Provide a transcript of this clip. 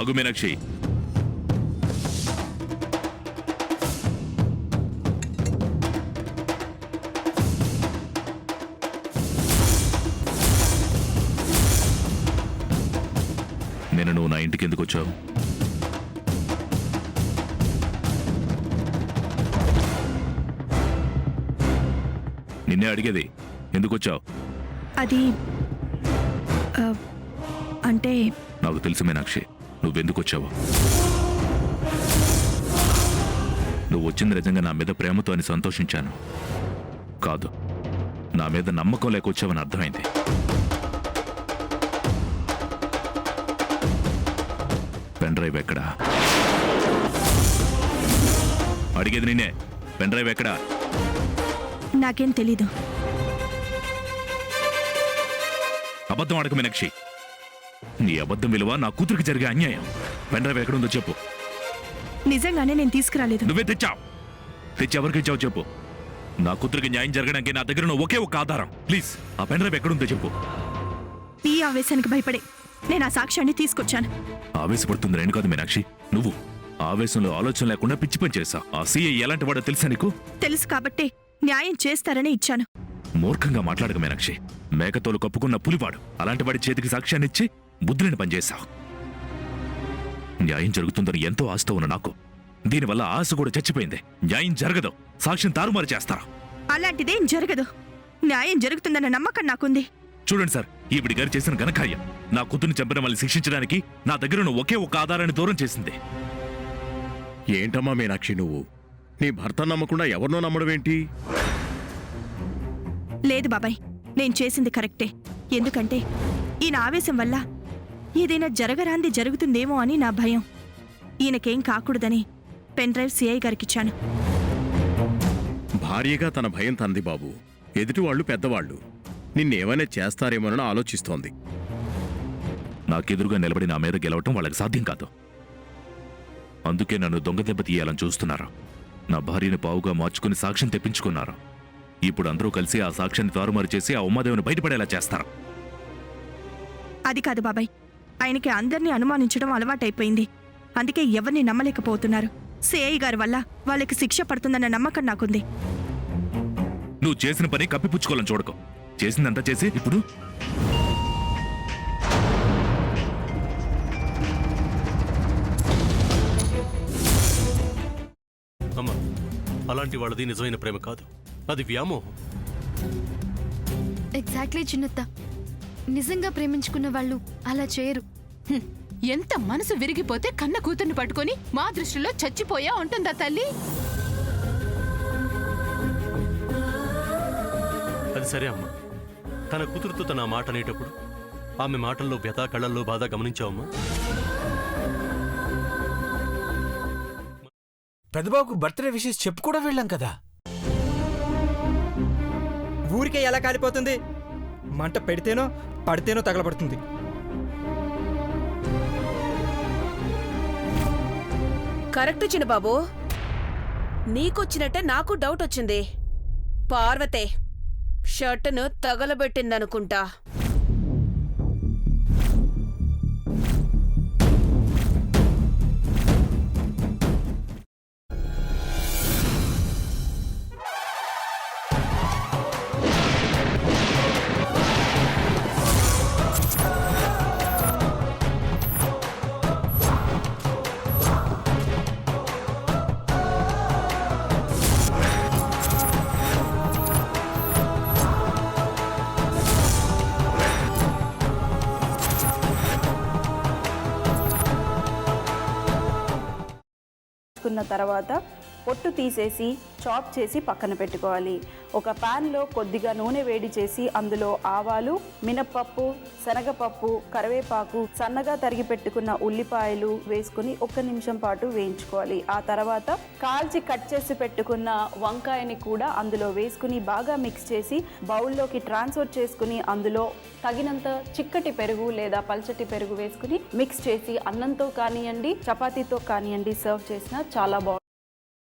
ఆగు మీనాక్షి. నేను నువ్వు నా ఇంటికి ఎందుకు వచ్చావు? నిన్నే అడిగేది, ఎందుకు వచ్చావు? అది అంటే నాకు తెలుసు మీనాక్షి, నువ్వెందుకు వచ్చావు. నువ్వు వచ్చింది నిజంగా నా మీద ప్రేమతో అని సంతోషించాను. కాదు, నా మీద నమ్మకం లేక వచ్చావని అర్థమైంది. పెన్ డ్రైవ్ ఎక్కడా? అడిగేది నిన్నే, పెన్ డ్రైవ్ ఎక్కడా? నాకేం తెలీదు. అబద్ధం అడగ మీనాక్షి. నీ అబద్ధం విలువ నా కూతురికి జరిగే అన్యాయం. పెన్ డ్రైవ్ ఎక్కడుందో చెప్పు. నిజంగానే నేను తీసుకురాలేదు. నువ్వే తెచ్చావు. తెచ్చి ఎవరికి ఇచ్చావు చెప్పు. నా కూతురికి న్యాయం జరగడానికి నా దగ్గర ఒకే ఒక ఆధారం. ప్లీజ్ ఆ పెన్ డ్రైవ్ ఎక్కడుందో చెప్పు. ఈ ఆవేశానికి భయపడే నేను ఆ సాక్ష్యాన్ని తీసుకొచ్చాను. ఆవేశపడుతుంది నేను కాదు మీనాక్షి, నువ్వు. ఆవేశంలో ఆలోచన లేకుండా పిచ్చి పని చేశా. ఆ సీఐ ఎలాంటి వాడో తెలుసా నీకు? తెలుసు కాబట్టే న్యాయం చేస్తారని ఇచ్చాను. మూర్ఖంగా మాట్లాడక మీనాక్షి. మేకతోలు కప్పుకున్న పులివాడు అలాంటి వాడి చేతికి సాక్ష్యాన్ని ఇచ్చి బుద్ధిని పనిచేశావు. న్యాయం జరుగుతుందని ఎంతో ఆశతో ఉన్న నాకు దీనివల్ల ఆశ కూడా చచ్చిపోయింది. న్యాయం జరగదు, సాక్ష్యం తారుమారు చేస్తారా? అలాంటిదేం జరగదు. న్యాయం జరుగుతుందన్న నమ్మకం నాకుంది. చూడండి సార్, ఈవిడి గారు చేసిన ఘనకార్యం నా కూతుర్ని చంపిన వాళ్ళని శిక్షించడానికి నా దగ్గర ఒకే ఒక ఆధారాన్ని దూరం చేసింది. ఏంటమ్మా మీనాక్షి నువ్వు? నీ భర్త నమ్మకుండా ఎవరినో నమ్మడమేంటి? లేదు బాబాయ్, నేను చేసింది కరెక్టే. ఎందుకంటే ఈయన ఆవేశం వల్ల ఏదైనా జరగరాంది జరుగుతుందేమో అని నా భయం. ఈయనకేం కాకూడదని పెన్ డ్రైవ్ సిఐ గారికిచ్చాను. భార్యగా తన భయం తంది బాబు. ఎదుటివాళ్లు పెద్దవాళ్లు, నిన్నేమైనా చేస్తారేమోనని ఆలోచిస్తోంది. నాకెదురుగా నిలబడి నా మీద గెలవటం వాళ్ళకి సాధ్యం కాదు. అందుకే నన్ను దొంగ దెబ్బ తీయాలని చూస్తున్నారు. నా భార్యని పావుగా మార్చుకుని సాక్ష్యం తెప్పించుకున్నారు. ఇప్పుడు అందరూ కలిసి ఆ సాక్ష్యాన్ని తారుమారు చేసి ఆ ఉమాదేవిని బయటపడేలా చేస్తారు. అది కాదు బాబాయ్, ఆయనకి అందరినీ అనుమానించడం అలవాటైపోయింది. అందుకే ఎవరిని నమ్మలేకపోతున్నారు. సిఐ గారి వల్ల వాళ్ళకి శిక్ష పడుతుందన్న నమ్మకం నాకుంది. నువ్వు చేసిన పని కప్పిపుచ్చుకోవాలని చూడకు. చేసిందంతా చేసి ఇప్పుడు అమ్మా, అలాంటి వాళ్ళది నిజమైన ప్రేమ కాదు, అది వ్యామోహం. ఎగ్జాక్ట్లీ చిన్నత్త. నిజంగా ప్రేమించుకున్న వాళ్ళు అలా చేయరు. ఎంత మనసు విరిగిపోతే కన్న కూతుర్ని పట్టుకొని మా దృష్టిలో చచ్చిపోయా ఉంటుందా తల్లి? అది సరే అమ్మా, తన కూతురుతో తన మాట అనేటప్పుడు ఆమె మాటల్లో వ్యథ, కళ్ళల్లో బాధ గమనించావమ్మా? పెద్దబాబుకు బర్త్డే విషెస్ చెప్పు కూడా వెళ్ళాం కదా. ఊరికే ఎలా కాలిపోతుంది? మంట పెడితేనో పడితేనో తగలబడుతుంది. కరెక్ట్ చిన్నబాబు, నీకొచ్చినట్టే నాకు డౌట్ వచ్చింది. పార్వతే షర్టును తగలబెట్టిందనుకుంటా. తర్వాత పొట్టు తీసేసి చాప్ చేసి పక్కన పెట్టుకోవాలి. ఒక ప్యాన్లో కొద్దిగా నూనె వేడి చేసి అందులో ఆవాలు, మినప్పప్పు, శనగపప్పు, కరివేపాకు, సన్నగా తరిగి పెట్టుకున్న ఉల్లిపాయలు వేసుకుని 1 నిమిషం పాటు వేయించుకోవాలి. ఆ తర్వాత కాల్చి కట్ చేసి పెట్టుకున్న వంకాయని కూడా అందులో వేసుకుని బాగా మిక్స్ చేసి బౌల్లోకి ట్రాన్స్ఫర్ చేసుకుని అందులో తగినంత చిక్కటి పెరుగు లేదా పల్చటి పెరుగు వేసుకుని మిక్స్ చేసి అన్నంతో కానివ్వండి, చపాతీతో కానివ్వండి సర్వ్ చేసినా చాలా బాగుంటుంది.